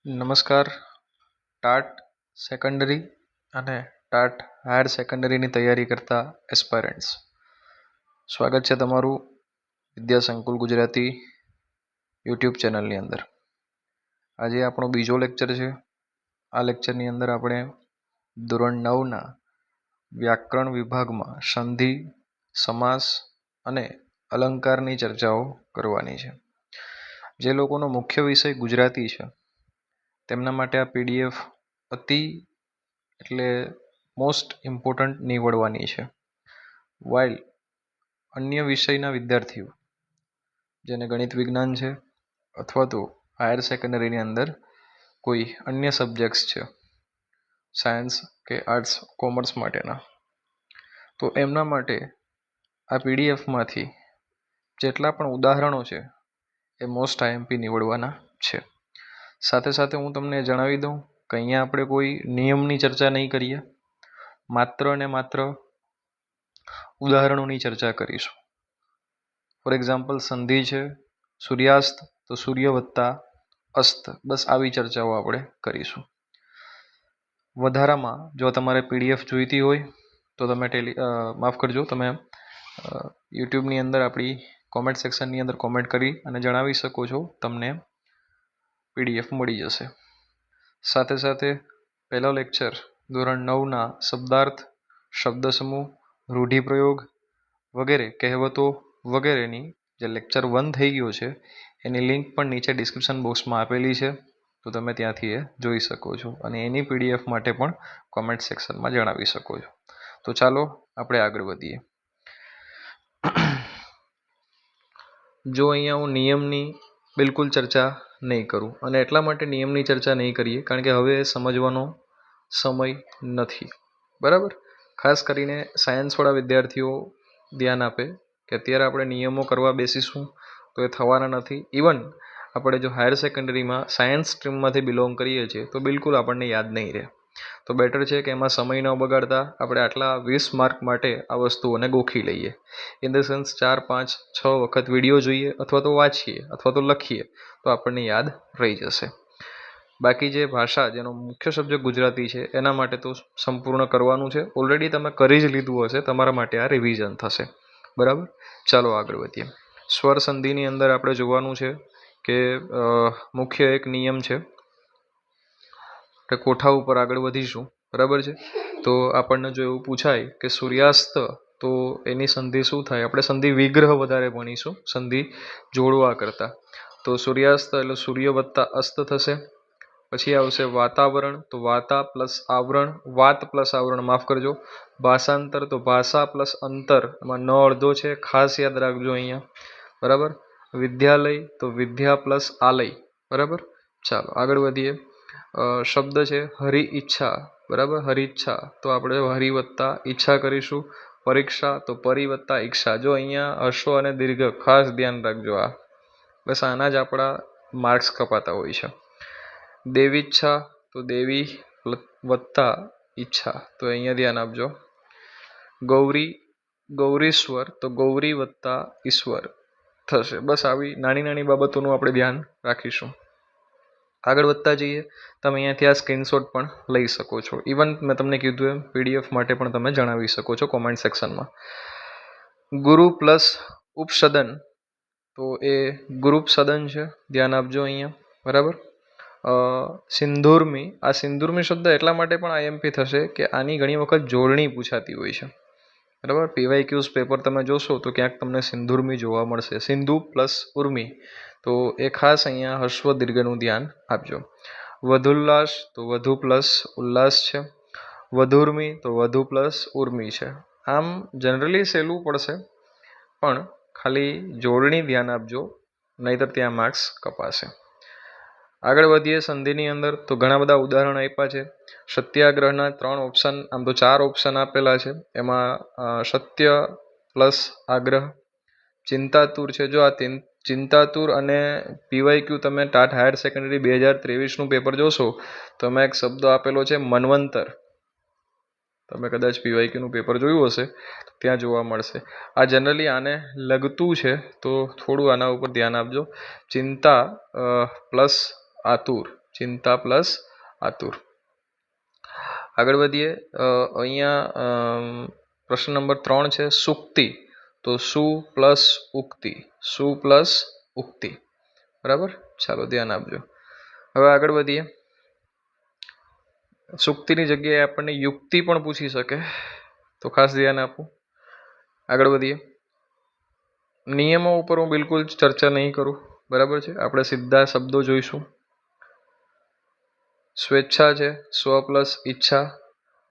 નમસ્કાર. TAT secondary અને TAT higher સેકન્ડરીની તૈયારી કરતા એસ્પાયરન્ટ્સ, સ્વાગત છે તમારું વિદ્યા સંકુલ ગુજરાતી યુટ્યુબ ચેનલની અંદર. આજે આપણો બીજો લેક્ચર છે. આ લેક્ચરની અંદર આપણે ધોરણ 9ના વ્યાકરણ વિભાગમાં સંધિ, સમાસ અને અલંકારની ચર્ચાઓ કરવાની છે. જે લોકોનો મુખ્ય વિષય ગુજરાતી છે તેમના માટે આ પીડીએફ મોસ્ટ ઇમ્પોર્ટન્ટ નીવડવાની છે. વાઇલ અન્ય વિષયના વિદ્યાર્થીઓ જેને ગણિત વિજ્ઞાન છે અથવા તો હાયર સેકન્ડરીની અંદર કોઈ અન્ય સબ્જેક્ટ્સ છે, સાયન્સ કે આર્ટ્સ કોમર્સ માટેના, તો એમના માટે આ પીડીએફમાંથી જેટલા પણ ઉદાહરણો છે એ મોસ્ટ આઈએમપી નીવડવાના છે. સાથે સાથે હું તમને જણાવી દઉં કે અહીંયા આપણે કોઈ નિયમની ચર્ચા નહીં કરીએ, માત્ર ને માત્ર ઉદાહરણોની ચર્ચા કરીશું. ફોર એક્ઝામ્પલ, સંધિ છે, સૂર્યાસ્ત તો સૂર્ય વત્તા અસ્ત, બસ આવી ચર્ચાઓ આપણે કરીશું. વધારામાં જો તમારે પીડીએફ જોઈતી હોય તો તમે તમે યુટ્યુબની અંદર આપણી કોમેન્ટ સેક્શનની અંદર કોમેન્ટ કરી અને જણાવી શકો છો, તમને પીડીએફ મળી જશે. સાથે સાથે પહેલો લેક્ચર ધોરણ 9ના શબ્દાર્થ, શબ્દ સમૂહ, રૂઢિપ્રયોગ વગેરે કહેવતો વગેરેની જે લેક્ચર 1 થઈ ગયો છે એની લિંક પણ નીચે ડિસ્ક્રિપ્શન બોક્સમાં આપેલી છે, તો તમે ત્યાંથી એ જોઈ શકો છો અને એની પીડીએફ માટે પણ કોમેન્ટ સેક્શનમાં જણાવી શકો છો. તો ચાલો આપણે આગળ વધીએ. જો અહીંયા હું નિયમની બિલકુલ ચર્ચા નહીં કરું, અને એટલા માટે નિયમની ચર્ચા નહીં કરીએ કારણ કે હવે સમજવાનો સમય નથી. બરાબર? ખાસ કરીને સાયન્સવાળા વિદ્યાર્થીઓ ધ્યાન આપે કે અત્યારે આપણે નિયમો કરવા બેસીશું તો એ થવાના નથી. ઇવન આપણે જો હાયર સેકન્ડરીમાં સાયન્સ સ્ટ્રીમમાંથી બિલોંગ કરીએ છીએ તો બિલકુલ આપણને યાદ નહીં રહે. તો બેટર છે કે એમાં સમય ન બગાડતા આપણે આટલા 20 માર્ક માટે આ વસ્તુઓને ગોખી લઈએ. ઇન ધ સેન્સ 4, 5, 6 વખત વિડીયો જોઈએ અથવા તો વાંચીએ અથવા તો લખીએ તો આપણને યાદ રહી જશે. બાકી જે ભાષા જેનો મુખ્ય સબ્જેક્ટ ગુજરાતી છે એના માટે તો સંપૂર્ણ કરવાનું છે. ઓલરેડી તમે કરી જ લીધું હશે, તમારા માટે આ રિવિઝન થશે. બરાબર? ચાલો આગળ વધીએ. સ્વર સંધિની અંદર આપણે જોવાનું છે કે મુખ્ય એક નિયમ છે. કોઠા ઉપર આગળ વધીશું. બરાબર છે? તો આપણને જો એવું પૂછાય કે સૂર્યાસ્ત તો એની સંધિ શું થાય, આપણે સંધિ વિગ્રહ વધારે ભણીશું સંધિ જોડવા કરતાં. તો સૂર્યાસ્ત એટલે સૂર્ય વત્તા અસ્ત થશે. પછી આવશે વાતાવરણ, તો વાતા પ્લસ આવરણ, વાત પ્લસ આવરણ, માફ કરજો. ભાષાંતર તો ભાષા પ્લસ અંતર, એમાં ન અડધો છે, ખાસ યાદ રાખજો અહીંયા. બરાબર? વિદ્યાલય તો વિદ્યા પ્લસ આલય. બરાબર? ચાલો આગળ વધીએ. શબ્દ છે હરિ ઈચ્છા. બરાબર? હરિચ્છા તો આપણે હરિ વત્તા ઈચ્છા કરીશું. પરીક્ષા તો પરિ વત્તા ઈચ્છા. જો અહીંયા હર્ષો અને દીર્ઘ ખાસ ધ્યાન રાખજો. આ બસ આના જ આપણા માર્ક્સ કપાતા હોય છે. દેવીચ્છા તો દેવી વત્તા ઈચ્છા, તો અહીંયા ધ્યાન આપજો. ગૌરીશ્વર તો ગૌરી વત્તા ઈશ્વર થશે. બસ આવી નાની નાની બાબતોનું આપણે ધ્યાન રાખીશું. આગળ વધતા જઈએ. તમે અહીંયાથી આ સ્ક્રીનશોટ પણ લઈ શકો છો. ઇવન મેં તમને કીધું એમ પીડીએફ માટે પણ તમે જણાવી શકો છો કોમેન્ટ સેક્શનમાં. ગુરુ પ્લસ ઉપસદન તો એ ગ્રુપ સદન છે, ધ્યાન આપજો અહીંયા. બરાબર? સિંધુર્મી, આ સિંધુર્મી શબ્દ એટલા માટે પણ આઈએમપી થશે કે આની ઘણી વખત જોડણી પૂછાતી હોય છે. બરાબર? પીવાયક્યુઝ પેપર તમે જોશો તો ક્યાંક તમને સિંધુર્મી જોવા મળશે. સિંધુ પ્લસ ઉર્મી, તો એ ખાસ અહીંયા હર્સ્વ દીર્ઘનું ધ્યાન આપજો. વધુલ્લાસ તો વધુ પ્લસ ઉલ્લાસ છે. વધુર્મી તો વધુ પ્લસ ઉર્મી છે. આમ જનરલી સહેલું પડશે પણ ખાલી જોડણી ધ્યાન આપજો, નહીંતર ત્યાં માર્ક્સ કપાશે. આગળ વધીએ સંધિની અંદર. તો ઘણા બધા ઉદાહરણ આપ્યા છે. સત્યાગ્રહના 3 ઓપ્શન, આમ તો 4 ઓપ્શન આપેલા છે. એમાં સત્ય પ્લસ આગ્રહ. ચિંતાતુર છે. જો આ ચિંતાતુર અને પીવાયક્યુ તમે ટાટ હાયર સેકન્ડરી 2023નું પેપર જોશો તો એમાં એક શબ્દ આપેલો છે મનવંતર. તમે કદાચ પીવાયક્યુનું પેપર જોયું હશે, ત્યાં જોવા મળશે. આ જનરલી આને લગતું છે તો થોડું આના ઉપર ધ્યાન આપજો. ચિંતા પ્લસ આતુર, ચિંતા પ્લસ આતુર. આગળ વધીએ. અહીંયા પ્રશ્ન નંબર 3 છે સુક્તિ. તો સુ પ્લસ ઉક્તિ, સુ પ્લસ ઉક્તિ. બરાબર, ચાલો ધ્યાન આપજો. હવે આગળ વધીએ. સુક્તિની જગ્યાએ આપણને યુક્તિ પણ પૂછી શકે, તો ખાસ ધ્યાન આપવું. આગળ વધીએ. નિયમો ઉપર હું બિલકુલ ચર્ચા નહીં કરું, બરાબર છે. આપણે સીધા શબ્દો જોઈશું. સ્વેચ્છા છે, સ્વ પ્લસ ઈચ્છા.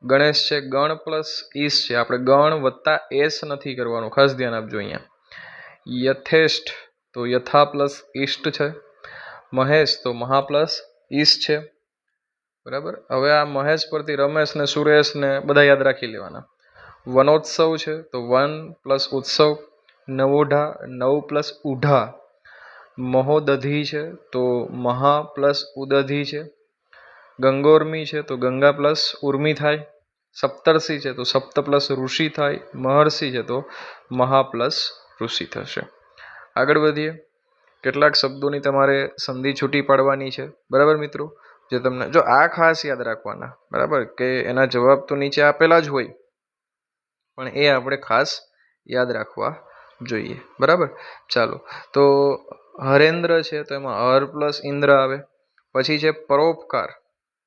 ગણેશ છે, ગણ પ્લસ ઈશ છે. આપણે ગણ વત્તા એસ નથી કરવાનું, ખાસ ધ્યાન આપજો અહીંયા. યથેષ્ટ તો યથા પ્લસ ઈષ્ટ છે. મહેશ તો મહા પ્લસ ઈશ છે. બરાબર. હવે આ મહેશ પરથી રમેશ ને સુરેશ ને બધા યાદ રાખી લેવાના. વનોત્સવ છે તો વન પ્લસ ઉત્સવ. નવોઢા નવ પ્લસ ઉઢા. મહોદધી છે તો મહા પ્લસ ઉદધી છે. ગંગોર્મી છે તો ગંગા પ્લસ ઉર્મી થાય. સપ્તર્ષિ છે તો સપ્ત પ્લસ ઋષિ થાય. મહર્ષિ છે તો મહા પ્લસ ઋષિ થશે. આગળ વધીએ. કેટલાક શબ્દોની તમારે સંધિ છૂટી પાડવાની છે, બરાબર મિત્રો. જે તમને જો આ ખાસ યાદ રાખવાના, બરાબર, કે એના જવાબ તો નીચે આપેલા જ હોય, પણ એ આપણે ખાસ યાદ રાખવા જોઈએ, બરાબર. ચાલો, તો હરેન્દ્ર છે તો એમાં હર પ્લસ ઇન્દ્ર આવે. પછી છે પરોપકાર.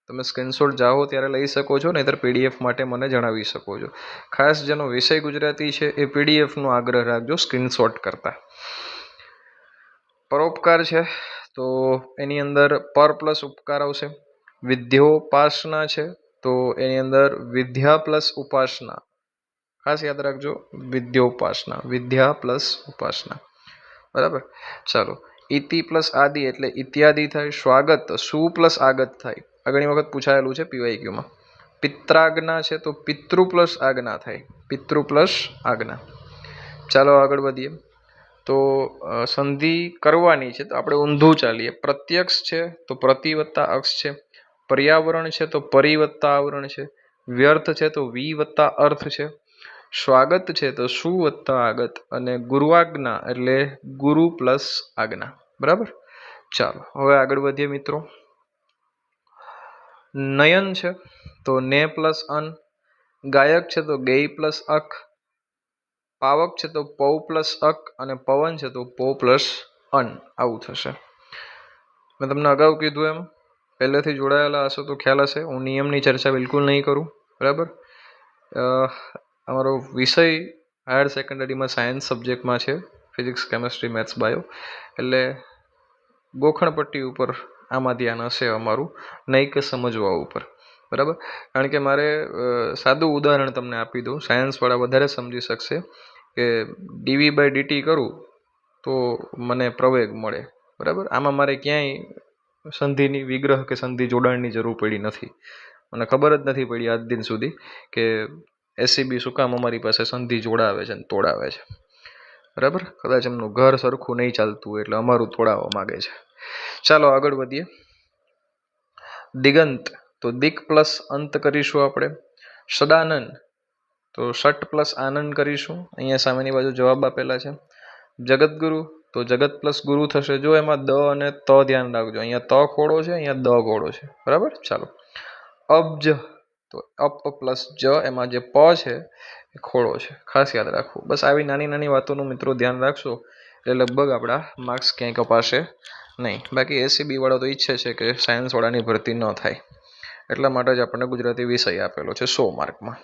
તમે સ્ક્રીનશોટ જાઓ ત્યારે લઈ શકો છો, નહીતર પીડીએફ માટે મને જણાવી શકો છો. ખાસ જેનો વિષય ગુજરાતી છે એ પીડીએફનો આગ્રહ રાખજો સ્ક્રીનશોટ કરતા. પરોપકાર છે તો એની અંદર પર પ્લસ ઉપકાર આવશે. વિદ્યોપાસના છે તો એની અંદર વિદ્યા પ્લસ ઉપાસના. ખાસ યાદ રાખજો, વિદ્યોપાસના, વિદ્યા પ્લસ ઉપાસના. બરાબર. ચાલો, ઇતિ પ્લસ આદિ એટલે ઇત્યાદિ થાય. સ્વાગત સુ પ્લસ આગત થાય. આ ઘણી વખત પૂછાયેલું છે પીવાયક્યુમાં. પિત્રાજ્ઞા છે તો પિતૃ પ્લસ આજ્ઞા થાય. પિતૃ પ્લસ આજ્ઞા. ચાલો આગળ વધીએ. તો સંધિ કરવાની છે તો આપણે ઊંધું ચાલીએ. પ્રત્યક્ષ છે તો પ્રતિ વત્તા અક્ષ છે. પર્યાવરણ છે તો પરિ વત્તા આવરણ છે. વ્યર્થ છે તો વી વત્તા અર્થ છે. સ્વાગત છે તો સુ વત્તા આગત. અને ગુરુઆજ્ઞા એટલે ગુરુ પ્લસ આજ્ઞા. બરાબર. ચાલો હવે આગળ વધીએ મિત્રો. નયન છે તો ને પ્લસ અન. ગાયક છે તો ગેય પ્લસ અક. પાવક છે તો પૌ પ્લસ અક. અને પવન છે તો પો પ્લસ અન. આવું થશે. મેં તમને અગાઉ કીધું એમ, પહેલેથી જોડાયેલા હશો તો ખ્યાલ હશે, હું નિયમની ચર્ચા બિલકુલ નહીં કરું, બરાબર. અમારો વિષય હાયર સેકન્ડરીમાં સાયન્સ સબ્જેક્ટમાં છે, ફિઝિક્સ કેમેસ્ટ્રી મેથ્સ બાયો, એટલે ગોખણપટ્ટી ઉપર આમાં ધ્યાન હશે અમારું, નહીં કે સમજવા ઉપર, બરાબર. કારણ કે મારે સાદું ઉદાહરણ તમને આપી દઉં, સાયન્સવાળા વધારે સમજી શકશે કે ડીવી બાય ડીટી કરું તો મને પ્રવેગ મળે, બરાબર. આમાં મારે ક્યાંય સંધિની વિગ્રહ કે સંધિ જોડાણની જરૂર પડી નથી. મને ખબર જ નથી પડી આજ દિન સુધી કે એસીબી શું કામ અમારી પાસે સંધિ જોડાવે છે ને તોડાવે છે, બરાબર. કદાચ એમનું ઘર સરખું નહીં ચાલતું હોય એટલે અમારું તોડાવવા માગે છે. ચાલો આગળ વધીએ. દિગંત તો દિક પ્લસ અંત કરીશું આપણે. સદાનંદ તો ષટ પ્લસ આનંદ કરીશું. અહીંયા સામેની બાજુ જવાબ આપેલા છે. જગતગુરુ તો જગત પ્લસ ગુરુ થશે. જો એમાં દ અને ત ધ્યાન રાખજો, અહીંયા ત ખોડો છે, અહીંયા દ ખોડો છે, બરાબર. ચાલો, અબજ તો અપ પ્લસ જ, એમાં જે પ છે એ ખોડો છે, ખાસ યાદ રાખવું. બસ આવી નાની નાની વાતોનું મિત્રો ધ્યાન રાખશો એટલે લગભગ આપણા માર્ક્સ ક્યાંય કપાશે નહીં. બાકી એસીબી વાળા તો ઈચ્છે છે કે સાયન્સવાળાની ભરતી ન થાય, એટલા માટે જ આપણને ગુજરાતી વિષય આપેલો છે 100 માર્કમાં.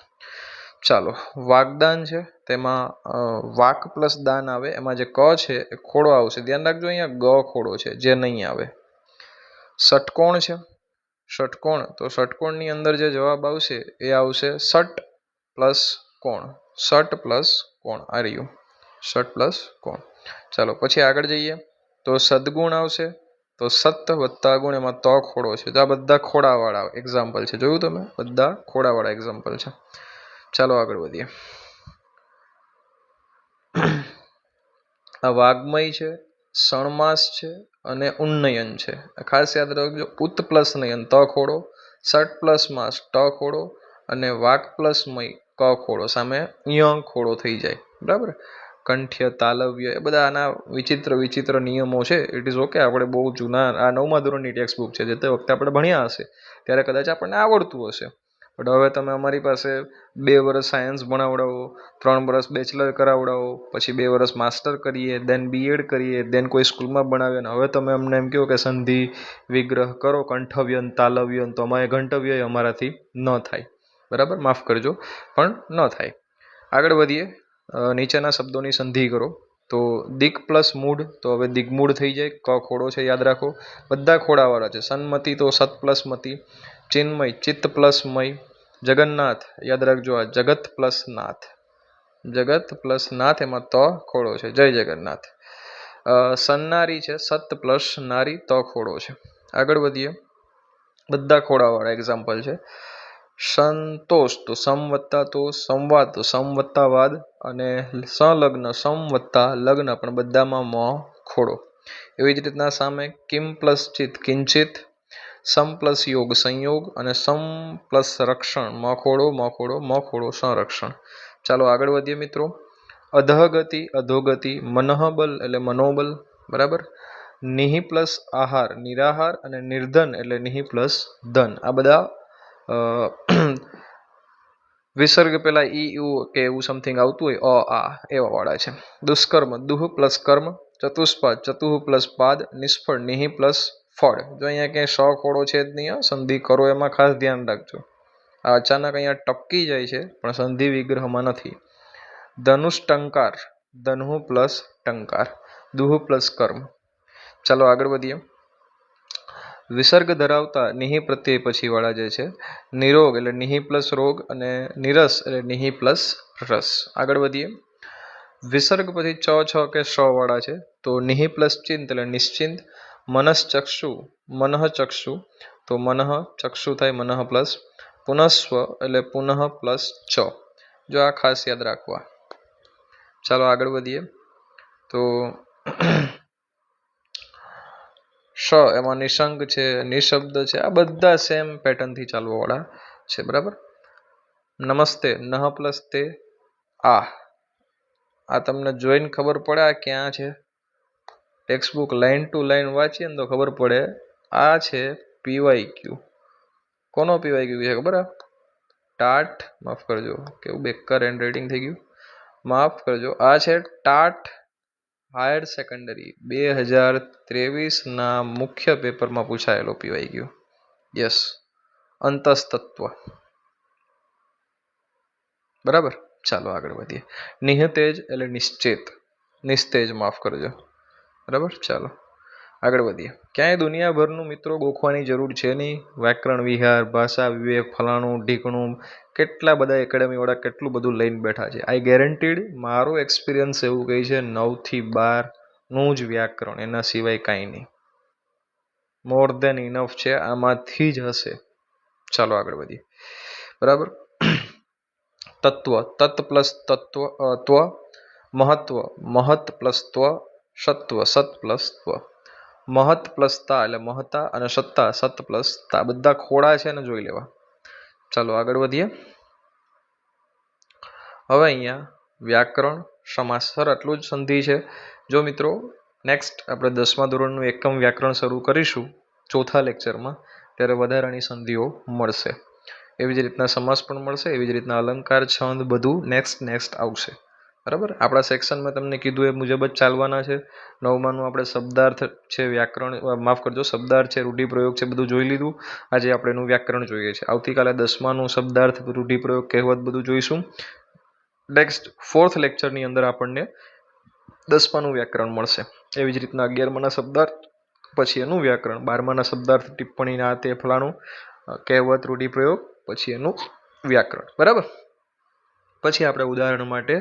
ચાલો, વાગદાન છે તેમાં વાક પ્લસ દાન આવે. એમાં જે ક છે એ ખોડો આવશે, ધ્યાન રાખજો. અહીંયા ગ ખોડો છે જે નહીં આવે. ષટકોણ છે. ષટકોણ તો ષટકોણની અંદર જે જવાબ આવશે એ આવશે ષટ પ્લસ કોણ. ષટ પ્લસ કોણ આ રહ્યું, ષટ પ્લસ કોણ. ચાલો પછી આગળ જઈએ તો સદગુણ આવશે. તો સત વત્તા ગુણ, એમાં ત ખોડો છે. તો આ બધા ખોડાવાળા એક્ઝામ્પલ છે, જોયું તમે, બધા ખોડાવાળા એક્ઝામ્પલ છે. ચાલો આગળ વધીએ. આ વાગ્મય છે, સણમાસ છે અને ઉન્નયન છે. ખાસ યાદ રાખજો, ઉત પ્લસ નયન ત ખોડો, ષટ પ્લસ માસ ટ ખોડો અને વાક પ્લસ મય ક ખોડો. સામે ય ખોડો થઈ જાય, બરાબર. કંઠ્ય, તાલવ્ય, એ બધા આના વિચિત્ર નિયમો છે. ઇટ ઇઝ ઓકે, આપણે બહુ જૂના આ 9મા ધોરણની ટેક્સ્ટ બુક છે, જે તે વખતે આપણે ભણ્યા હશે ત્યારે કદાચ આપણને આવડતું હશે. બટ હવે તમે અમારી પાસે 2 વર્ષ સાયન્સ ભણાવડાવો, 3 વર્ષ બેચલર કરાવડાવો, પછી 2 વર્ષ માસ્ટર કરીએ, દેન બીએડ કરીએ, દેન કોઈ સ્કૂલમાં ભણાવીએ, અને હવે તમે અમને એમ કહો કે સંધિ વિગ્રહ કરો, કંઠવ્યન, તાલવ્યન, તો અમારે ઘંટવ્ય અમારાથી ન થાય. બરાબર, માફ કરજો, પણ ન થાય. આગળ વધીએ. નીચેના શબ્દોની સંધિ કરો. તો દિક પ્લસ મૂળ, તો હવે દિગ્મૂળ થઈ જાય. ક ખોડો છે, યાદ રાખો. બધા ખોડાવાળા છે. સન્મતિ તો સત પ્લસ મતિ. ચિન્મય ચિત્ત પ્લસ મય. જગન્નાથ, યાદ રાખજો, આ જગત પ્લસ નાથ. જગત પ્લસ નાથ, એમાં ત ખોડો છે. જય જગન્નાથ. સન્નારી છે, સત પ્લસ નારી, ત ખોડો છે. આગળ વધીએ. બધા ખોડાવાળા એક્ઝામ્પલ છે. સંતોષ તો સમ વત્તા તો, સંવાદ તો સમ વત્તા વાદ, અને સંલગ્ન સમ વત્તા લગ્ન પણ બધામાં મ ખોડો. એવી જ રીતના સામે કિમ પ્લસ ચિત કિંચિત, સમ પ્લસ યોગ સંયોગ, અને સમ પ્લસ રક્ષણ મ ખોડો મ ખોડો મ ખોડો સંરક્ષણ. ચાલો આગળ વધીએ મિત્રો. અધગતિ અધોગતિ, મનઃબલ એટલે મનોબલ. બરાબર. નિહિ પ્લસ આહાર નિરાહાર, અને નિર્ધન એટલે નિહિ પ્લસ ધન. આ બધા વિસર્ગ પેલા ઈ યુ કે એવું સમથિંગ આવતું હોય, આ એવા વાળા છે. દુષ્કર્મ દુહ પ્લસ કર્મ. ચતુષ્પાદ ચતુઃ પ્લસ પાદ. નિષ્ફળ નિહિ પ્લસ ફળ. જો અહીંયા ક્યાંય સ ખોડો છે જ નહીં, સંધિ કરો એમાં ખાસ ધ્યાન રાખજો. આ અચાનક અહીંયા ટપકી જાય છે, પણ સંધિ વિગ્રહમાં નથી. ધનુષ ટંકાર, ધનુ પ્લસ ટંકાર. દુહ પ્લસ કર્મ. ચાલો આગળ વધીએ. વિસર્ગ ધરાવતા નિહિ પ્રત્યય પછી વાળા જે છે, નિરોગ એટલે નિહિ પ્લસ રોગ, અને નિરસ એટલે નિહિ પ્લસ રસ. આગળ વધીએ. વિસર્ગ પછી ચ છ કે શ વાળા છે, તો નિહિ પ્લસ ચિંત એટલે નિશ્ચિંત. મનશ્ચક્ષુ મનઃ ચક્ષુ, તો મનઃ ચક્ષુ થાય, મનઃ પ્લસ. પુનઃસ્વ એટલે પુનઃ પ્લસ ચ. જો આ ખાસ યાદ રાખવા. ચાલો આગળ વધીએ. તો શ એમાં નિશંક છે, નિશબ્દ છે, આ બધા સેમ પેટર્નથી ચાલવાવાળા છે. બરાબર. નમસ્તે નહ પ્લસ તે આ તમને જોઈને ખબર પડે આ ક્યાં છે. Text book line to line વાંચીએ ને તો ખબર પડે આ છે પીવાય ક્યુ. કોનો પીવાય ક્યુ છે ખબર? ટાટ, માફ કરજો, કેવું બેકાર હેન્ડ રાઇટિંગ થઈ ગયું, માફ કરજો. આ છે ટાટ હાયર સેકન્ડરી 2023ના મુખ્ય પેપરમાં પૂછાયેલો પીવાય ક્યુ. યસ, અંતસ્તત્વ. બરાબર. ચાલો આગળ વધીએ. નિહતેજ એટલે નિશ્ચિત, નિસ્તેજ, માફ કરજો. બરાબર. ચાલો આગળ વધીએ. ક્યાંય દુનિયાભરનું મિત્રો ગોખવાની જરૂર છે નહીં. વ્યાકરણ વિહાર, ભાષા વિવેક, ફલાણું ઢીકણું, કેટલા બધા એકેડેમીવાળા કેટલું બધું લઈને બેઠા છે. આઈ ગેરંટીડ, મારો એક્સપિરિયન્સ એવું કહે છે 9 થી 12નું જ વ્યાકરણ, એના સિવાય કાંઈ નહીં. મોર દેન ઇનફ છે, આમાંથી જ હશે. ચાલો આગળ વધીએ. બરાબર. તત્વ તત્ પ્લસ તત્વ ત્વ. મહત્વ મહત પ્લસ ત્વ. સત્વ સત પ્લસ ત્વ. મહત પ્લસ તા એટલે મહતા, અને સત્તા સત પ્લસ તા. બધા ખોડા છે ને જોઈ લેવા. ચાલો આગળ વધીએ. હવે અહીંયા વ્યાકરણ સમાસ, સર આટલું જ સંધિ છે. જો મિત્રો નેક્સ્ટ આપણે 10મા ધોરણનું એકમ વ્યાકરણ શરૂ કરીશું ચોથા લેક્ચરમાં, ત્યારે વધારાની સંધિઓ મળશે. એવી જ રીતના સમાસ પણ મળશે, એવી જ રીતના અલંકાર, છંદ, બધું નેક્સ્ટ આવશે. બરાબર. આપણા સેક્શન મેં તમને કીધું એ મુજબ જ ચાલવાના છે. 9માનું આપણે શબ્દાર્થ છે, વ્યાકરણ, માફ કરજો, શબ્દાર્થ છે, રૂઢિપ્રયોગ છે, બધું જોઈ લીધું. આજે આપણે એનું વ્યાકરણ જોઈએ છે. આવતીકાલે 10માનું શબ્દાર્થ, રૂઢિપ્રયોગ, કહેવત બધું જોઈશું. નેક્સ્ટ 4th લેક્ચરની અંદર આપણને 10માનું વ્યાકરણ મળશે. એવી જ રીતના 11માના શબ્દાર્થ, પછી એનું વ્યાકરણ, 12માના શબ્દાર્થ, ટિપ્પણી, આ તે ફલાણું, કહેવત, રૂઢિપ્રયોગ, પછી એનું વ્યાકરણ. બરાબર. પછી આપણે ઉદાહરણ માટે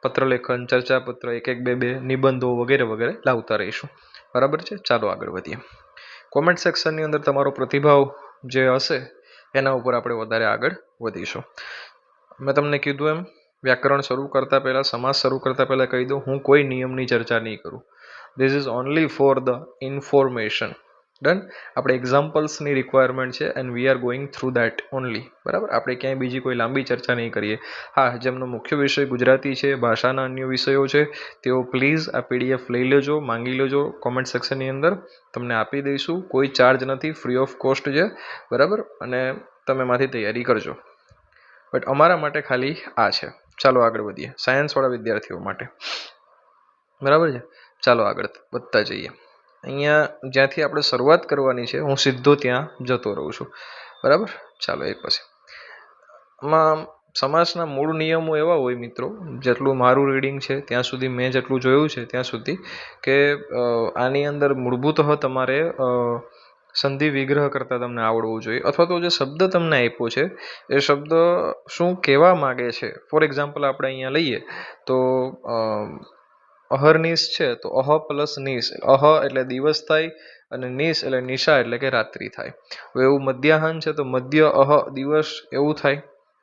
પત્રલેખન, ચર્ચાપત્ર, 1 1 2 2, નિબંધો વગેરે વગેરે લાવતા રહીશું. બરાબર છે. ચાલો આગળ વધીએ. કોમેન્ટ સેક્શનની અંદર તમારો પ્રતિભાવ જે હશે એના ઉપર આપણે વધારે આગળ વધીશું. મેં તમને કીધું એમ વ્યાકરણ શરૂ કરતાં પહેલાં, સમાસ શરૂ કરતાં પહેલાં કહી દઉં, હું કોઈ નિયમની ચર્ચા નહીં કરું. This is only for the information. Done. આપણે એક્ઝામ્પલ્સની રિક્વાયરમેન્ટ છે and we are going through that only. બરાબર, આપણે ક્યાંય બીજી કોઈ લાંબી ચર્ચા નહીં કરીએ. હા, જેમનો મુખ્ય વિષય ગુજરાતી છે, ભાષાના અન્ય વિષયો છે, તેઓ પ્લીઝ આ પીડીએફ લઈ લેજો, માંગી લેજો કોમેન્ટ સેક્શનની અંદર. તમને આપી દઈશું, કોઈ ચાર્જ નથી, ફ્રી ઓફ કોસ્ટ છે. બરાબર, અને તમે એમાંથી તૈયારી કરજો. બટ અમારા માટે ખાલી આ છે. ચાલો આગળ વધીએ, સાયન્સવાળા વિદ્યાર્થીઓ માટે. બરાબર છે, ચાલો આગળ વધતા જઈએ. અહીંયા જ્યાંથી આપણે શરૂઆત કરવાની છે હું સીધો ત્યાં જતો રહું છું. બરાબર, ચાલો એ પછી આમાં સમાસના મૂળ નિયમો એવા હોય મિત્રો, જેટલું મારું રીડિંગ છે ત્યાં સુધી, મેં જેટલું જોયું છે ત્યાં સુધી, કે આની અંદર મૂળભૂત તમારે સંધિ વિગ્રહ કરતાં તમને આવડવું જોઈએ, અથવા તો જે શબ્દ તમને આપ્યો છે એ શબ્દ શું કહેવા માગે છે. ફોર એક્ઝામ્પલ આપણે અહીંયા લઈએ તો અહર્નિશ છે તો અહ પ્લસ નિશ, અહ એટલે દિવસ થાય અને નિશ એટલે નિશા એટલે કે રાત્રિ થાય. હવે એવું મધ્યાહન છે તો મધ્ય અહ દિવસ એવું થાય.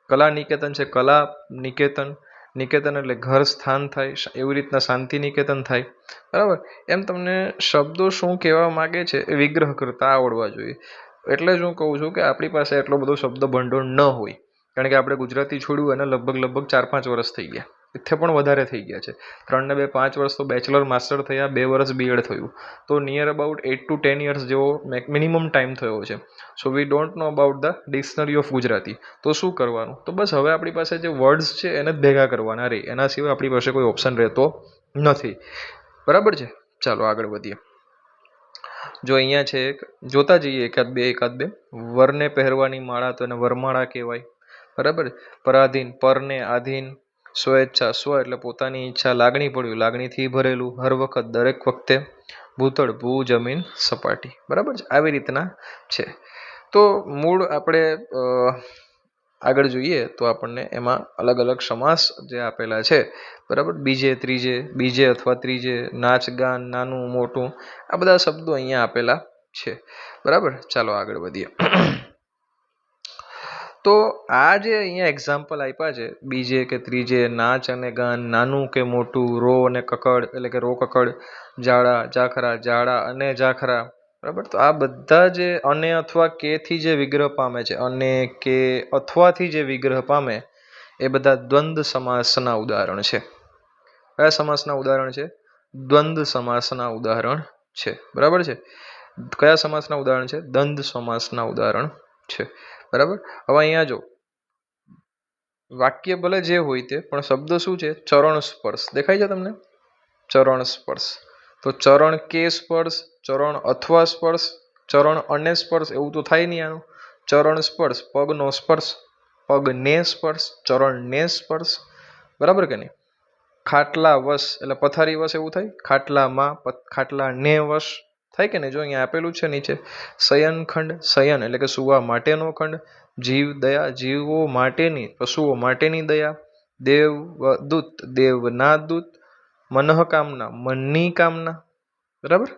કલા નિકેતન છે, કલા નિકેતન, નિકેતન એટલે ઘર સ્થાન થાય, એવી રીતના શાંતિ નિકેતન થાય. બરાબર, એમ તમને શબ્દો શું કહેવા માગે છે એ વિગ્રહ કરતા આવડવા જોઈએ. એટલે જ હું કહું છું કે આપણી પાસે એટલો બધો શબ્દ ભંડોળ ન હોય, કારણ કે આપણે ગુજરાતી છોડ્યું અને લગભગ 4-5 વર્ષ થઈ ગયા, એથી પણ વધારે થઈ ગયા છે. 3 ને 2 5 વર્ષ તો બેચલર માસ્ટર થયા, 2 વર્ષ બીએડ થયું, તો નિયર અબાઉટ 8 to 10 years જેવો મિનિમમ ટાઈમ થયો છે. So we don't know about the dictionary of Gujarati. તો શું કરવાનું? તો બસ હવે આપણી પાસે જે વર્ડ્સ છે એને જ ભેગા કરવાના રહે, એના સિવાય આપણી પાસે કોઈ ઓપ્શન રહેતો નથી. બરાબર છે, ચાલો આગળ વધીએ. જો અહીંયા છે જોતા જઈએ એકાદ બે. વરને પહેરવાની માળા તો એને વરમાળા કહેવાય. બરાબર, પરાધીન, પરને આધીન, સ્વેચ્છા, સ્વ એટલે પોતાની ઈચ્છા, લાગણી પડ્યું, લાગણીથી ભરેલું, હર વખત દરેક વખતે, ભૂતળ ભૂ જમીન સપાટી. બરાબર છે, આવી રીતના છે. તો મૂળ આપણે આગળ જોઈએ તો આપણને એમાં અલગ અલગ સમાસ જે આપેલા છે. બરાબર, બીજે અથવા ત્રીજે, નાચ ગાન, નાનું મોટું, આ બધા શબ્દો અહીંયા આપેલા છે. બરાબર, ચાલો આગળ વધીએ. તો આ જે અહીંયા એક્ઝામ્પલ આપ્યા છે, બીજે કે ત્રીજે, નાચ અને ગાન, નાનું કે મોટું, રો અને કકડ એટલે કે રો કકડ, જાડા જાખરા, જાડા અને જાખરા. બરાબર, તો આ બધા જે અને અથવા કે થી જે વિગ્રહ પામે છે, અને કે અથવાથી જે વિગ્રહ પામે, એ બધા દ્વંદ્વ સમાસના ઉદાહરણ છે. કયા સમાસના ઉદાહરણ છે? દ્વંદ્વ સમાસના ઉદાહરણ છે. બરાબર છે, કયા સમાસના ઉદાહરણ છે? દ્વંદ્વ સમાસના ઉદાહરણ છે. બરાબર, હવે અહીંયા જો વાક્ય ભલે જે હોય તે, પણ શબ્દ શું છે? ચરણ સ્પર્શ. દેખાય છે તમને? ચરણ સ્પર્શ. તો ચરણ કે સ્પર્શ, ચરણ અથવા સ્પર્શ, ચરણ અને સ્પર્શ, એવું તો થાય નહીં. આનું ચરણ સ્પર્શ, પગનો સ્પર્શ, પગને સ્પર્શ, ચરણને સ્પર્શ. બરાબર કે નહીં? ખાટલા વશ એટલે પથારી વશ, એવું થાય. ખાટલામાં, ખાટલાને વશ થાય કે નહીં? જો અહીંયા આપેલું છે નીચે. શયનખંડ, શયન એટલે કે સુવા માટેનો ખંડ. જીવ દયા, જીવો માટેની, પશુઓ માટેની દયા. દેવ દૂત, દેવના દૂત. મનઃ કામના, મનની કામના. બરાબર,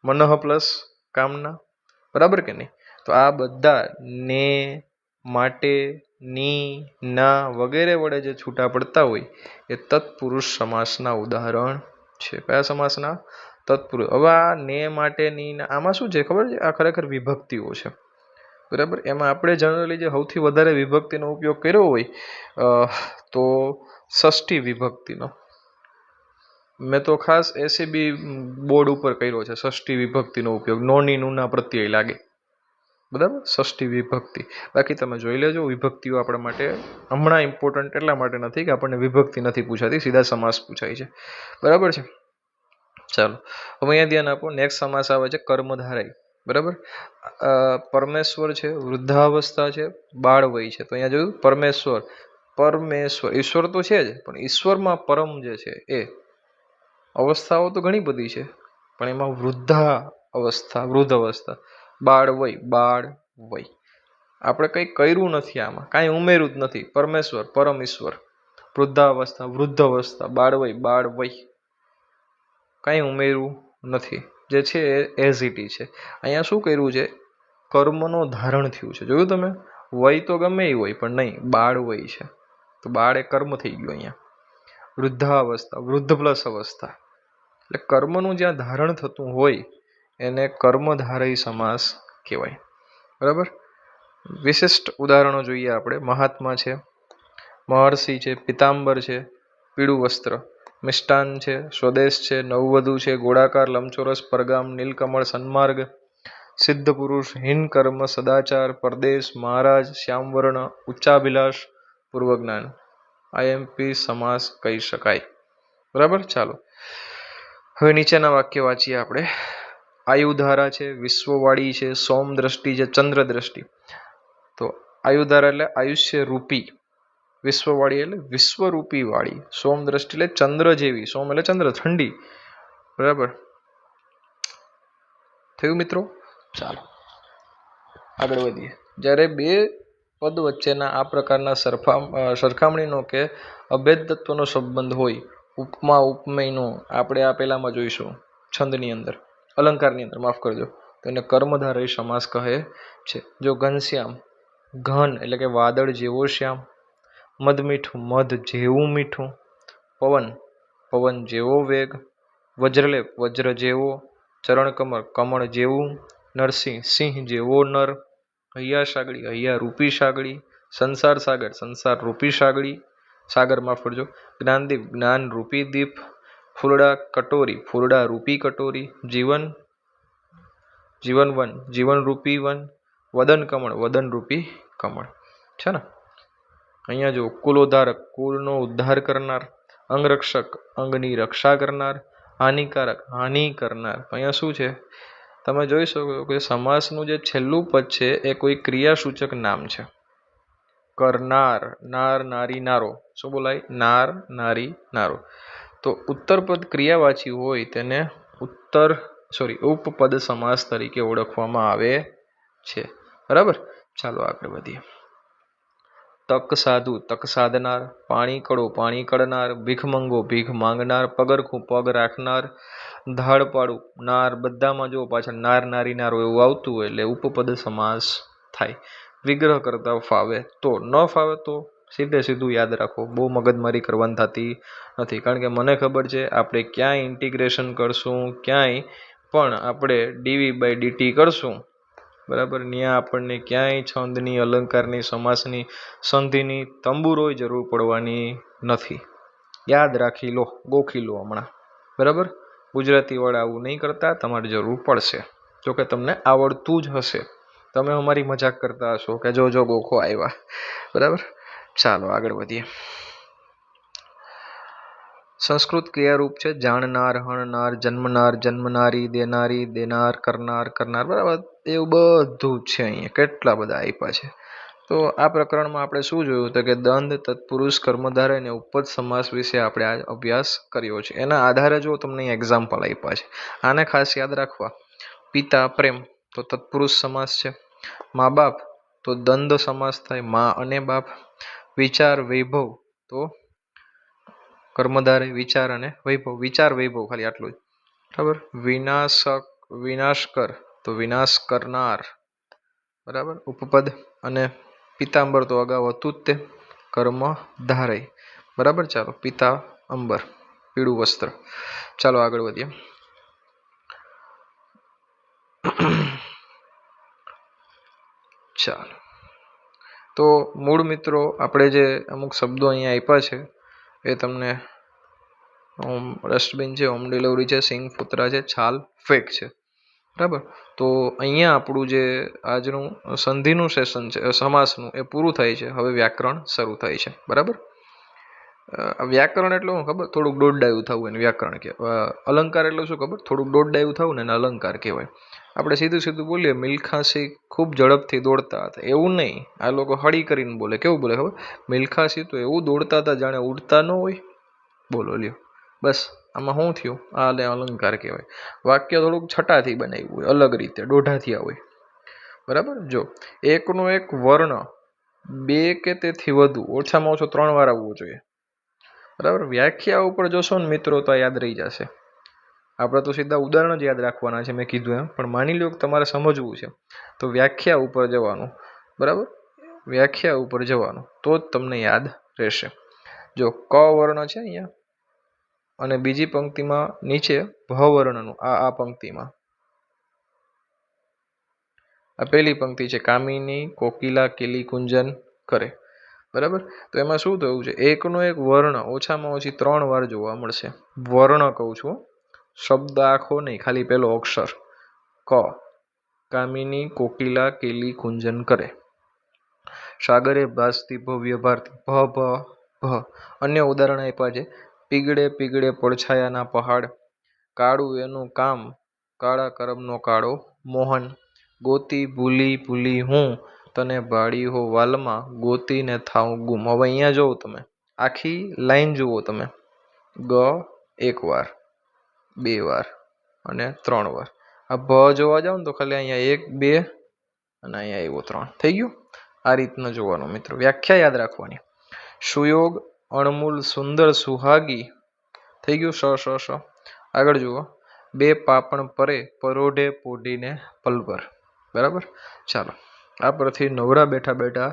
મનઃ પ્લસ કામના. બરાબર કે નહીં? તો આ બધા ને, માટે, ની, ના વગેરે વડે જે છૂટા પડતા હોય એ તત્પુરુષ સમાસના ઉદાહરણ છે. કયા સમાસના? તત્પુરુષ. હવે આ ને, માટે, ની, ના, આમાં શું છે ખબર છે? આ ખરેખર વિભક્તિઓ છે. બરાબર, એમાં આપણે જનરલી જે સૌથી વધારે વિભક્તિનો ઉપયોગ કર્યો હોય તો ષષ્ઠી વિભક્તિનો. મેં તો ખાસ એસીબી બોર્ડ ઉપર કર્યો છે ષષ્ઠી વિભક્તિનો ઉપયોગ. નોની નુના પ્રત્યય લાગે. બરાબર, ષષ્ઠી વિભક્તિ. બાકી તમે જોઈ લેજો, વિભક્તિઓ આપણા માટે હમણાં ઇમ્પોર્ટન્ટ એટલા માટે નથી કે આપણને વિભક્તિ નથી પૂછાતી, સીધા સમાસ પૂછાય છે. બરાબર છે, ચાલો હવે અહીંયા ધ્યાન આપો. નેક્સ્ટ સમાસ આવે છે કર્મધારય. બરાબર, પરમેશ્વર છે, વૃદ્ધાવસ્થા છે, બાળવય છે. તો અહીંયા જોયું પરમેશ્વર, પરમેશ્વર ઈશ્વર તો છે જ, પણ ઈશ્વરમાં પરમ જે છે એ અવસ્થાઓ તો ઘણી બધી છે, પણ એમાં વૃદ્ધ અવસ્થા, બાળવય, બાળ વય. આપણે કંઈ કર્યું નથી, આમાં કાંઈ ઉમેર્યું જ નથી. પરમેશ્વર, પરમ ઈશ્વર, વૃદ્ધાવસ્થા, વૃદ્ધ અવસ્થા, બાળવય, બાળ વય, કાંઈ ઉમેર્યું નથી. જે છે એ એઝ ઇટ ઇઝ છે. અહીંયા શું કર્યું છે? કર્મનો ધારણ થયું છે. જોયું તમે? વય તો ગમે એ હોય, પણ નહીં, બાળ વય છે તો બાળ એ કર્મ થઈ ગયું. અહીંયા વૃદ્ધાવસ્થા, વૃદ્ધ પ્લસ અવસ્થા, એટલે કર્મનું જ્યાં ધારણ થતું હોય એને કર્મધારય સમાસ કહેવાય. બરાબર. વિશિષ્ટ ઉદાહરણો જોઈએ આપણે. મહાત્મા છે, મહર્ષિ છે, પિતાંબર છે, પીળું વસ્ત્ર, મિષ્ટાન છે, સ્વદેશ છે, નવવધુ છે, ગોળાકાર, લંબચોરસ, પરગામ, નીલકમળ, સન્માર્ગ, સિદ્ધ પુરુષ, હિન કર્મ, સદાચાર, પરદેશ, મહારાજ, શ્યામવર્ણ, ઉચ્ચાભિલાષ, પૂર્વજ્ઞાન. આઈએમપી સમાસ કહી શકાય. બરાબર. ચાલો હવે નીચેના વાક્ય વાંચીએ આપણે. આયુધારા છે, વિશ્વવાળી છે, સોમ દ્રષ્ટિ છે, ચંદ્ર દ્રષ્ટિ. તો આયુધારા એટલે આયુષ્ય રૂપી, વિશ્વવાળી એટલે વિશ્વરૂપી વાળી, સોમ દ્રષ્ટિ એટલે ચંદ્ર જેવી, સોમ એટલે ચંદ્ર, ઠંડી. બરાબર. થયું મિત્રો? ચાલો આગળ વધીએ. જ્યારે બે પદ વચ્ચેના આ પ્રકારના સરખામણીનો કે અભેદ તત્વનો સંબંધ હોય, ઉપમા ઉપમેયનો, આપણે આ પહેલામાં જોઈશું છંદની અંદર, અલંકારની અંદર, માફ કરજો, તો એને કર્મધારય સમાસ કહે છે. જો ઘનશ્યામ, ઘન એટલે કે વાદળ જેવો શ્યામ, મધમીઠું, મધ જેવું મીઠું, પવન, પવન જેવો વેગ, વજ્રલેપ, વજ્ર જેવો, ચરણકમળ, કમળ જેવું, નરસિંહ, સિંહ જેવો નર, હૈયા સાગડી, હૈયા રૂપી સાગડી, સંસાર સાગર, સંસાર રૂપી સાગડી, સાગર, માફ કરજો, જ્ઞાનદીપ, જ્ઞાન રૂપી દીપ, ફૂલડા કટોરી, ફૂલડા રૂપી કટોરી, જીવન, જીવન વન, જીવન રૂપી વન, વદન કમળ, વદન રૂપી કમળ. છે ને? અહીંયા જો કુલોદ્ધારક, કુલનો ઉદ્ધાર કરનાર, અંગરક્ષક, અંગની રક્ષા કરનાર, હાનિકારક, હાનિ કરનાર. અહીંયા શું છે? તમે જોઈ શકો કે સમાસનું જે છેલ્લું પદ છે એ કોઈ ક્રિયાસૂચક નામ છે. કરનાર, નાર, નારી, નારો. શું બોલાય? નાર, નારી, નારો. તો ઉત્તરપદ ક્રિયાવાચી હોય તેને ઉપપદ સમાસ તરીકે ઓળખવામાં આવે છે. બરાબર. ચાલો આગળ વધીએ. તક સાધુ, તક સાધનાર, પાણી કડો, પાણી કડનાર, ભીખ મંગો, ભીખ માંગનાર, પગરખું, પગ રાખનાર, ધાડપાડું, નાર. બધામાં જો પાછળ નાર, નારી, નારો એવું આવતું હોય એટલે ઉપપદ સમાસ થાય. વિગ્રહ કરતા ફાવે તો, ન ફાવે તો સીધે સીધું યાદ રાખો, બહુ મગજમારી કરવાની થતી નથી. કારણ કે મને ખબર છે આપણે ક્યાંય ઇન્ટિગ્રેશન કરશું, ક્યાંય પણ આપણે ડીવી/ડીટી કરશું, બરાબર, ત્યાં આપણને ક્યાંય છંદની, અલંકારની, સમાસની, સંધિની તંબુરોય જરૂર પડવાની નથી. યાદ રાખી લો, ગોખી લો હમણાં. બરાબર. ગુજરાતી વાળા આવું નહીં કરતા, તમારે જરૂર પડશે. જોકે તમને આવડતું જ હશે. તમે અમારી મજાક કરતા હશો કે જો જો ગોખો આવ્યા. બરાબર. ચાલો આગળ વધીએ. સંસ્કૃત ક્રિયારૂપ છે જાણનાર, હણનાર, જન્મનાર, જન્મનારી, દેનારી, દેનાર, કરનાર, કરનાર. બરાબર. એવું બધું છે. અહીંયા કેટલા બધા આપ્યા છે. તો આ પ્રકરણમાં આપણે શું જોયું તો કે દ્વંદ્વ, તત્પુરુષ, કર્મધારય અને ઉપપદ સમાસ વિશે આપણે આ અભ્યાસ કર્યો છે. એના આધારે જો તમને એક્ઝામ્પલ આપ્યા છે, આને ખાસ યાદ રાખવા. પિતા, પ્રેમ, તો તત્પુરુષ સમાસ છે. મા બાપ, તો દ્વંદ્વ સમાસ થાય, મા અને બાપ. વિચાર, વૈભવ, તો કર્મધારય, વિચાર અને વૈભવ. વિચાર, વૈભવ, ખાલી આટલું જ. બરાબર. વિનાશક, વિનાશકર, તો વિનાશ કરનાર. બરાબર. ઉપપદ. અને પિતાંબર તો અગાઉ હતું જ તે, કર્મ ધારય. બરાબર. ચાલો. પિતા અંબર, પીળું વસ્ત્ર. ચાલો આગળ વધીએ. ચાલો તો મૂળ મિત્રો, આપણે જે અમુક શબ્દો અહીંયા આપ્યા છે એ તમને ડસ્ટબિન છે, હોમ ડિલિવરી છે, સિંગ ફૂતરા છે, છાલ ફેક છે. બરાબર. તો અહીંયા આપણું જે આજનું સંધિનું સેશન છે, સમાસનું, એ પૂરું થાય છે. હવે વ્યાકરણ શરૂ થાય છે. બરાબર. વ્યાકરણ એટલે શું ખબર? થોડુંક દોઢ ડાયું થવું એને વ્યાકરણ કહેવાય. અલંકાર એટલે શું ખબર? થોડુંક દોઢ ડાયું થવું ને એને અલંકાર કહેવાય. આપણે સીધું સીધું બોલીએ, મિલ્ખા સિંહ ખૂબ ઝડપથી દોડતા હતા, એવું નહીં. આ લોકો હળી કરીને બોલે. કેવું બોલે ખબર? મિલ્ખા સિંહ તો એવું દોડતા હતા જાણે ઉડતા ન હોય. બોલો લ્યો. બસ આમાં શું થયું? આ અલંકાર કહેવાય. વાક્ય થોડુંક છટાથી બનાવ્યું હોય, અલગ રીતે, દોઢાથી હોય. બરાબર. જો એકનો એક વર્ણ બે કે તેથી વધુ, ઓછામાં ઓછો 3 વાર આવવો જોઈએ. બરાબર. વ્યાખ્યા ઉપર જોશો ને મિત્રો તો યાદ રહી જશે. આપણે તો સીધા ઉદાહરણ જ યાદ રાખવાના છે, મેં કીધું એમ. પણ માની લો કે તમારે સમજવું છે તો વ્યાખ્યા ઉપર જવાનું. બરાબર. વ્યાખ્યા ઉપર જવાનું તો જ તમને યાદ રહેશે. જો ક વર્ણ છે અહીંયા, અને બીજી પંક્તિમાં નીચે ભ વર્ણનું આ પંક્તિમાં. આ પહેલી પંક્તિ છે, કામિની કોકિલા કેલી કુંજન કરે, બરાબર. તો એમાં શું થયું છે, એકનો એક વર્ણ ઓછામાં ઓછી 3 વાર જોવા મળશે. વર્ણ કહું છું, શબ્દ આખો નહીં, ખાલી પેલો અક્ષર ક. કામિની કોકિલા કેલી કુંજન કરે. સાગરે ભાસતી ભવ્ય ભારતી, ભ ભ ભ. અન્ય ઉદાહરણ આપ્યા છે, પીગળે પીગળે પડછાયાના પહાડ, કાળું એનું કામ, કાળા કરમનો કાળો મોહન, ગોતી ભૂલી ભૂલી હું તને ભાળી હો વાલમાં, ગોતીને થાઉં ગુમ. હવે અહીંયા જોવો તમે, આખી લાઈન જુઓ તમે, ગ 1 વાર, 2 વાર અને 3 વાર. આ ભ જોવા જાવ ને તો ખાલી અહીંયા 1 2 અને અહીંયા આવ્યો 3, થઈ ગયું. આ રીતના જોવાનું મિત્રો. વ્યાખ્યા યાદ રાખવાની, સુયોગ અણમૂલ સુંદર સુહાગી, થઈ ગયું, સ સ સ. આગળ જુઓ, 2 પાપણ પરે પરોઢે પોઢીને પલવર, બરાબર. ચાલો, આ પરથી નવરા બેઠા બેઠા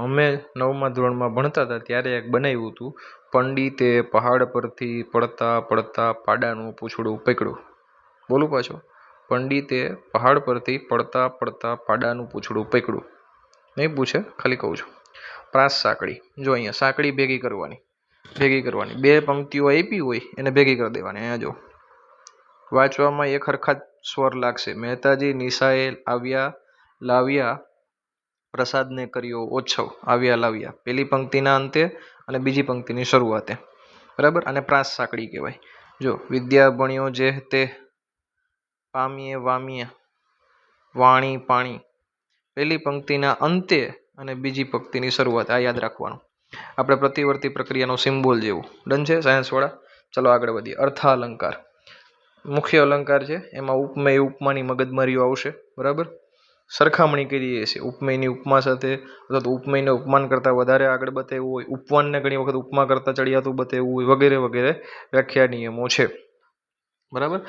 અમે 9મા ધોરણમાં ભણતા હતા ત્યારે એક બનાવ્યું હતું, પંડિતે પહાડ પરથી પડતા પડતા પાડાનું પૂંછડું પકડ્યું. બોલું પાછું, પંડિતે પહાડ પરથી પડતા પડતા પાડાનું પૂંછડું પકડ્યું. નહીં પૂછે, ખાલી કહું છું. પ્રાસ સાંકળી, જો અહીંયા સાંકળી ભેગી કરવાની, 2 પંક્તિઓ આપી હોય એને ભેગી કરી દેવાની. અહીંયા જો વાંચવામાં એક હરખા સ્વર લાગશે. મહેતાજી નિશાએ આવ્યા લાવ્યા, પ્રસાદને કર્યો ઓછવ, આવ્યા લાવ્યા, પહેલી પંક્તિના અંતે અને બીજી પંક્તિની શરૂઆતે, બરાબર. અને પ્રાસ સાંકળી કહેવાય. જો વિદ્યા ભણ્યો જે તે, પામીએ વામીએ, વાણી પાણી, પહેલી પંક્તિના અંતે અને બીજી પંક્તિની શરૂઆત. આ યાદ રાખવાનું આપણે પ્રતિવર્તી પ્રક્રિયાનો સિમ્બોલ જેવું. ડન છે સાયન્સવાળા? ચલો આગળ વધીએ. અર્થાલંકાર મુખ્ય અલંકાર છે, એમાં ઉપમેય ઉપમાની મગજમારીઓ આવશે, બરાબર. સરખામણી કરીએ છીએ ઉપમેયની ઉપમા સાથે, અથવા તો ઉપમેયને ઉપમાન કરતાં વધારે આગળ બતાવ્યું હોય, ઉપમાનને ઘણી વખત ઉપમા કરતાં ચડિયાતું બતાવ્યું હોય, વગેરે વગેરે વ્યાખ્યા નિયમો છે, બરાબર.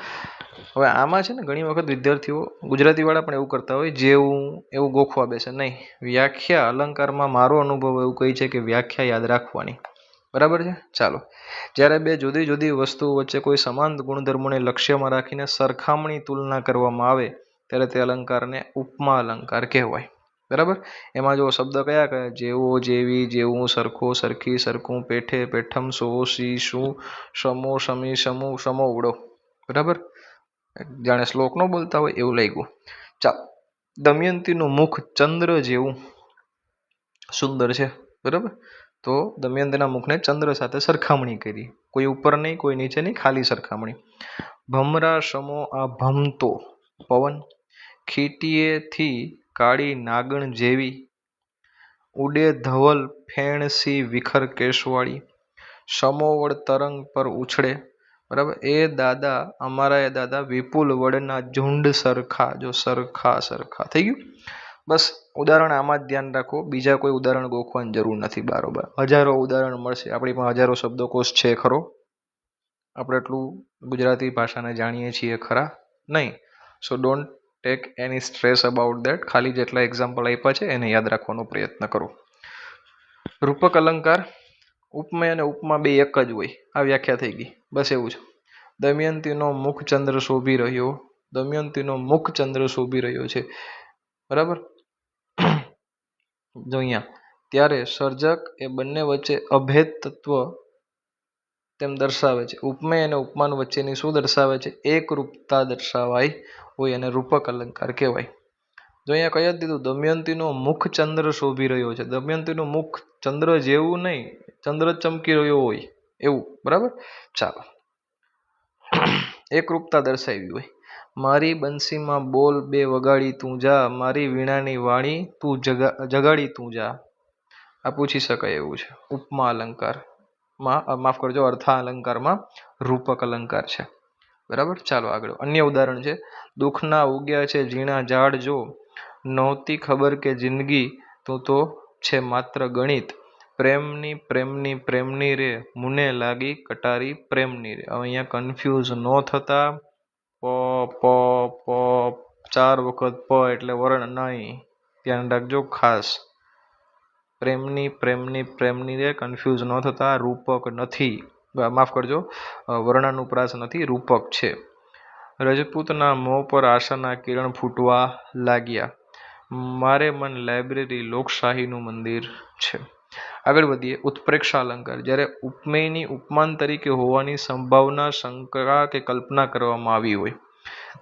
હવે આમાં છે ને ઘણી વખત વિદ્યાર્થીઓ ગુજરાતીવાળા પણ એવું કરતા હોય, જેવું એવું ગોખવા બેસે. નહીં, વ્યાખ્યા અલંકારમાં મારો અનુભવ એવું કહે છે કે વ્યાખ્યા યાદ રાખવાની, બરાબર છે. ચાલો, જ્યારે 2 જુદી જુદી વસ્તુઓ વચ્ચે કોઈ સમાન ગુણધર્મોને લક્ષ્યમાં રાખીને સરખામણી તુલના કરવામાં આવે ત્યારે તે અલંકારને ઉપમા અલંકાર કહેવાય, બરાબર. એમાં જો શબ્દ કયા કયા, જેવો જેવી જેવું, સરખો સરખી સરખું, પેઠે પેઠમ, સો સી શું, સમો સમી સમૂહ, સમોવડો, બરાબર. જાણે શ્લોક ન બોલતા હોય એવું લાગ્યું. ચાલ, દમયંતીનું મુખ ચંદ્ર જેવું સુંદર છે, બરાબર. તો દમયંતીના મુખને ચંદ્ર સાથે સરખામણી કરી, કોઈ ઉપર નહીં કોઈ નીચે નહીં, ખાલી સરખામણી. ભમરા સમો આ ભમતો પવન, ખીટીએથી કાળી નાગણ જેવી, ઉડે ધવલ ફેણસી વિખર કેશવાળી, સમોવડ તરંગ પર ઉછળે, બરાબર. એ દાદા અમારા એ દાદા વિપુલ વડના ઝુંડ સરખા, જો સરખા સરખા, થઈ ગયું. બસ ઉદાહરણ આમાં જ ધ્યાન રાખો, બીજા કોઈ ઉદાહરણ ગોખવાની જરૂર નથી. બરાબર, હજારો ઉદાહરણ મળશે, આપણી પાસે હજારો શબ્દકોશ છે ખરો? આપણે એટલું ગુજરાતી ભાષાને જાણીએ છીએ ખરા? નહીં. સો don't take any stress about that. ખાલી જેટલા એક્ઝામ્પલ આપ્યા છે એને યાદ રાખવાનો પ્રયત્ન કરો. રૂપક અલંકાર, ઉપમેય અને ઉપમા 2 એક જ હોય. આ વ્યાખ્યા થઈ ગઈ, બસ એવું છે. દમયંતીનો મુખ ચંદ્ર શોભી રહ્યો, દમયંતીનો મુખ ચંદ્ર શોભી રહ્યો છે, બરાબર. જો અહીંયા, ત્યારે સર્જક એ બંને વચ્ચે અભેદ તત્વ તેમ દર્શાવે છે. ઉપમેય અને ઉપમાન વચ્ચેની શું દર્શાવે છે? એકરૂપતા દર્શાવાય હોય અને રૂપક અલંકાર કહેવાય. જો અહીંયા કહી જ દીધું, દમયંતીનો મુખ ચંદ્ર શોભી રહ્યો છે. દમયંતીનું મુખ ચંદ્ર જેવું નહીં, ચંદ્ર ચમકી રહ્યો હોય એવું, બરાબર. ચાલો, એકરૂપતા દર્શાવી હોય. મારી બંસીમાં બોલ 2 વગાડી તું જા, મારી વીણાની વાણી તું જગાડી તું જા. આ પૂછી શકાય એવું છે. ઉપમા અલંકારમાં, માફ કરજો, અર્થા અલંકારમાં રૂપક અલંકાર છે, બરાબર. ચાલો આગળ. અન્ય ઉદાહરણ છે, દુઃખના ઉગ્યા છે ઝીણા ઝાડ જો, નહોતી ખબર કે જિંદગી તું તો છે માત્ર ગણિત, પ્રેમની પ્રેમની પ્રેમની રે, મુને લાગી કટારી પ્રેમની રે. હવે અહીંયા કન્ફ્યુઝ ન થતા, પ પ પ 4 વખત પ એટલે વર્ણ નહીં, ધ્યાન રાખજો ખાસ. પ્રેમની પ્રેમની પ્રેમની રે, કન્ફ્યુઝ ન થતા, રૂપક નથી, માફ કરજો, વર્ણાનુપ્રાસ નથી, રૂપક છે. રજપૂતના મોં પર આશાના કિરણ ફૂટવા લાગ્યા. મારે મન લાઇબ્રેરી લોકશાહીનું મંદિર છે. આગળ વધીએ. ઉત્પ્રેક્ષા અલંકાર. જ્યારે ઉપમેયની ઉપમાન તરીકે હોવાની સંભાવના, શંકા કે કલ્પના કરવામાં આવી હોય.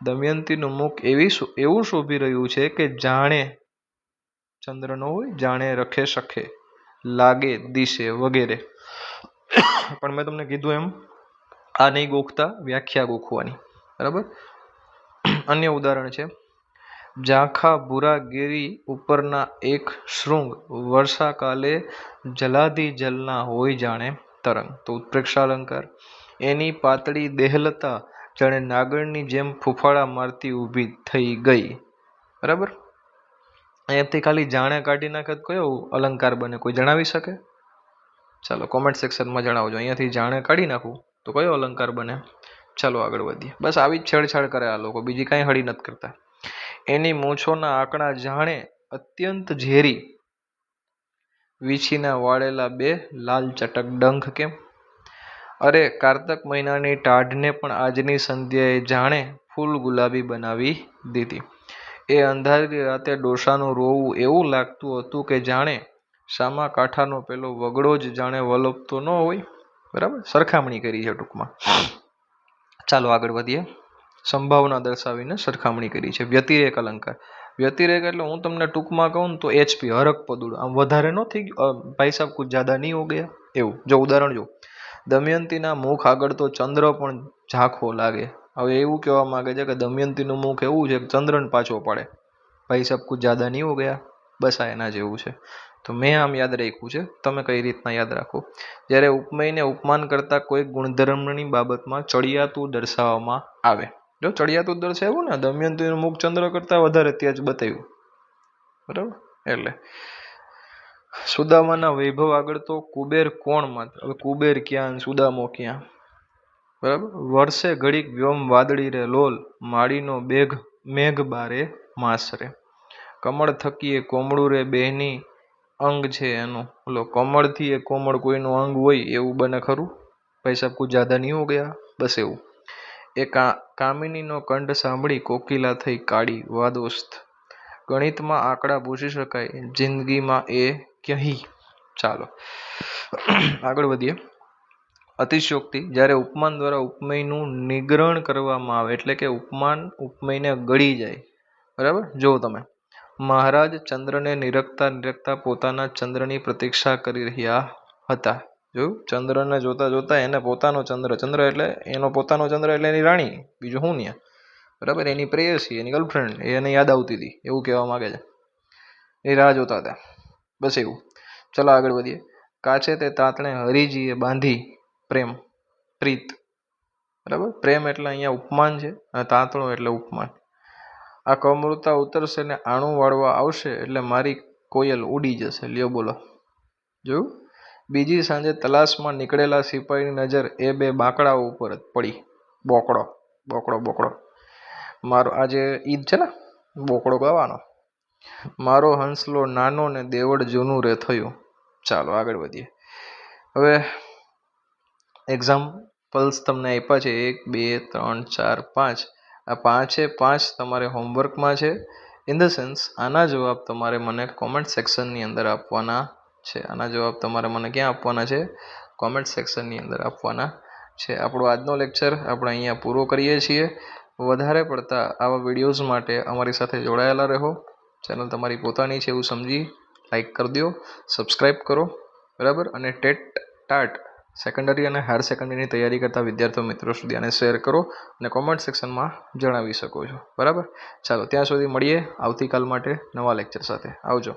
દમયંતીનું મુખ એવું શોભી રહ્યું છે કે જાણે ચંદ્ર ન હોય, જાણે રખે સખે, લાગે દિશે વગેરે. પણ મેં તમને કીધું એમ આ નહીં ગોખતા, વ્યાખ્યા ગોખવાની. બરાબર. અન્ય ઉદાહરણ છે. ઝાંખા ભૂરા ગીરી ઉપરના એક શૃંગ, વર્ષાકાલે જલાધી જલના હોય જાણે તરંગ. તો ઉત્પ્રેક્ષા અલંકાર. એની પાતળી દેહલતા જાણે નાગરની જેમ ફૂફાડા મારતી ઊભી થઈ ગઈ. બરાબર. અહીંયાથી ખાલી જાણે કાઢી નાખે તો કયો અલંકાર બને, કોઈ જણાવી શકે? ચાલો કોમેન્ટ સેક્શનમાં જણાવજો. અહીંયાથી જાણે કાઢી નાખું તો કયો અલંકાર બને? ચાલો આગળ વધીએ. બસ આવી જ છેડછાડ કરે આ લોકો, બીજી કાંઈ હળી નથી કરતા. એની મૂછોના આંકડા જાણે અત્યંત ઝેરી, વીછીના વાળેલા બે લાલ ચટક ડંખ કેમ. અરે કારતક મહિનાની ટાઢને પણ આજની સંધ્યાએ જાણે ફૂલ ગુલાબી બનાવી દીધી. એ અંધારી રાતે ડોસાનું રોવું એવું લાગતું હતું કે જાણે સામા કાંઠાનો પેલો વગડો જ જાણે વલોપતો ન હોય. બરાબર. સરખામણી કરી છે ટૂંકમાં. ચાલો આગળ વધીએ. સંભાવના દર્શાવીને સરખામણી કરી છે. વ્યતિરેક અલંકાર. વ્યતિરેક એટલે હું તમને ટૂંકમાં કહું તો HP, હરક પદુડ. આમ વધારે ન થઈ ગયું, ભાઈ સાહેબ કુછ જ્યાદા નહીં હો ગયા એવું. જો ઉદાહરણ જો, દમયંતીના મુખ આગળ તો ચંદ્ર પણ ઝાંખો લાગે. હવે એવું કહેવા માંગે છે કે દમયંતીનું મુખ એવું છે કે ચંદ્રને પાછો પાડે. ભાઈ સાહેબ કુછ જ્યાદા નહીં હો ગયા. બસ આ એના જેવું છે. તો મેં આમ યાદ રાખ્યું છે, તમે કઈ રીતના યાદ રાખો. જ્યારે ઉપમેયને ઉપમાન કરતા કોઈ ગુણધર્મની બાબતમાં ચડિયાતું દર્શાવવામાં આવે. જો ચડિયાતું દર્શાવ્યું ને, દમયંતીનું મુખ ચંદ્ર કરતા વધારે તેજ બતાવ્યું. બરાબર. એટલે સુદામાના વૈભવ આગળ તો કુબેર કોણ માત્ર. હવે કુબેર ક્યાં, સુદામો ક્યાં? બરાબર. વર્ષે ઘડીક વ્યોમ વાદળી રે લોલ, માળીનો મેઘ બારે માસરે. કમળ થકી એ કોમળું રે બેહની અંગ છે એનું. ઓલો કમળથી એ કોમળ કોઈનું અંગ હોય એવું બને ખરું? ભાઈ સાહેબ કુછ જ્યાદા નહીં હો ગયા. બસ એવું. એ કામિનીનો કંઠ સાંભળી કોકિલા થઈ કાળી વાદોસ્ત. ગણિતમાં આંકડા પૂછી શકાય, જિંદગીમાં એ ક્યાંય. ચાલો આગળ વધીએ. અતિશયોક્તિ. જ્યારે ઉપમાન દ્વારા ઉપમેયનું નિગ્રહણ કરવામાં આવે, એટલે કે ઉપમાન ઉપમેયને ગળી જાય. બરાબર. જો તમે મહારાજ ચંદ્રને નિરખતા પોતાના ચંદ્રની પ્રતીક્ષા કરી રહ્યા હતા. જોયું? ચંદ્રને જોતા જોતા એને પોતાનો ચંદ્ર એટલે એનો પોતાનો ચંદ્ર એટલે એની રાણી, બીજું શું ન્યા. બરાબર. એની પ્રેયસી, એની ગર્લફ્રેન્ડ, એને યાદ આવતી હતી એવું કહેવા માંગે છે. એ રાહ જોતા હતા. બસ એવું. ચલો આગળ વધીએ. કાચે તે તાતણે હરિજીએ બાંધી પ્રીત. બરાબર. પ્રેમ એટલે અહીંયા ઉપમાન છે, અને તાંતણો એટલે ઉપમાન. આ કમૃતા ઉતરશે ને આણું વાળવા આવશે એટલે મારી કોયલ ઉડી જશે. લ્યો બોલો. જોયું? બીજી સાંજે તલાશમાં નીકળેલા સિપાહીની નજર એ બે બાંકડાઓ ઉપર જ પડી. બોકડો. મારો આજે ઈદ છે ને, બોકડો ગાવાનો. મારો હંસલો નાનો ને દેવળ જૂનું રે થયું. ચાલો આગળ વધીએ. હવે એક્ઝામ્પલ્સ તમને આપ્યા છે 1 2 3 4 5. આ 5 તમારે હોમવર્કમાં છે. ઇન ધ સેન્સ આના જવાબ તમારે મને કોમેન્ટ સેક્શનની અંદર આપવાના છે. આના જવાબ તમારે મને ક્યાં આપવાના છે? કોમેન્ટ સેક્શનની અંદર આપવાના છે. આપણો આજનો લેક્ચર આપણે અહીંયા પૂરો કરીએ છીએ. વધારે પડતા આવા વિડીયોઝ માટે અમારી સાથે જોડાયેલા રહો. ચેનલ તમારી પોતાની છે એવું સમજી લાઈક કરી દો, સબસ્ક્રાઈબ કરો. બરાબર. અને ટાટ સેકન્ડરી અને હાયર સેકન્ડરીની તૈયારી કરતા વિદ્યાર્થીઓ મિત્રો સુધી આને શેર કરો અને કોમેન્ટ સેક્શનમાં જણાવી શકો છો. બરાબર. ચાલો ત્યાં સુધી મળીએ આવતીકાલ માટે નવા લેક્ચર સાથે. આવજો.